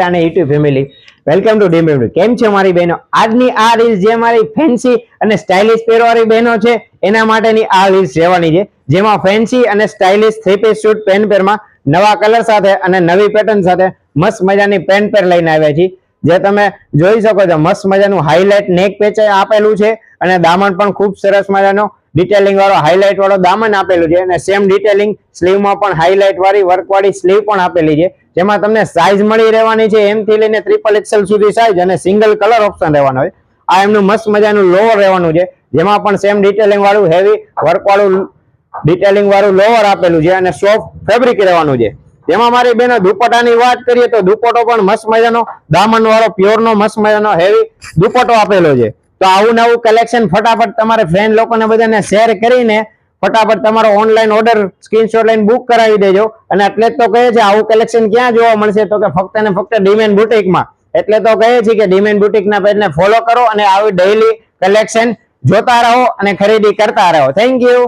અને YouTube family welcome to dim dim. કેમ છે મારી બહેનો? આજની આ રીલ્સ જે મારી ફેન્સી અને સ્ટાઇલિશ પહેરવાળી બહેનો છે એના માટેની આ રીલ્સ રહેવાની છે, જેમાં ફેન્સી અને stylish three piece suit pant પેરમાં નવા કલર સાથે અને નવી પેટર્ન સાથે મસ્ત મજાની પેન્ટ પેર લઈને આવ્યા છીએ. જે તમે જોઈ શકો છો, મસ્ત મજાનું હાઇલાઇટ નેક પેચ આપેલું છે અને દામન પણ ખૂબ સરસ મજાનો ડિટેલિંગ વાળો હાઇલાઇટ વાળો દામન આપેલું છે અને સેમ ડિટેલિંગ સ્લીવમાં પણ હાઇલાઇટ વાળી વર્ક વાળી સ્લીવ પણ આપેલી છે, જેમાં તમને સાઇઝ મળી રહેવાની છે એમ થી લઈને ટ્રિપલ એક્સેલ સુધી સાઇઝ અને સિંગલ કલર ઓપ્શન રહેવાનો હોય. આ એમનું મસ્ત મજાનું લોવર રહેવાનું છે, જેમાં પણ સેમ ડિટેલિંગ વાળું હેવી વર્ક વાળું ડિટેલિંગ વાળું લોવર આપેલું છે અને સોફ્ટ ફેબ્રિક રહેવાનું છે. જેમાં મારી બેનો દુપટ્ટાની વાત કરીએ તો દુપટ્ટો પણ મસ્ત મજાનો દામન વાળો પ્યોર નો મસ્ત મજાનો હેવી દુપટ્ટો આપેલો છે. તો આવું નવું કલેક્શન ફટાફટ તમારે ફ્રેન્ડ લોકોને બધાને શેર કરીને ફટાફટ તમારો ઓનલાઈન ઓર્ડર સ્ક્રીનશોટ લઈને બુક કરાવી દેજો. અને એટલે જ તો કહે છે આવું કલેક્શન ક્યાં જોવા મળશે, તો કે ફક્ત ને ફક્ત ડીમેન બુટીકમાં. એટલે તો કહે છે કે ડીમેન બુટીકના પેજને ફોલો કરો અને આવી ડેઈલી કલેક્શન જોતા રહો અને ખરીદી કરતા રહો. Thank you.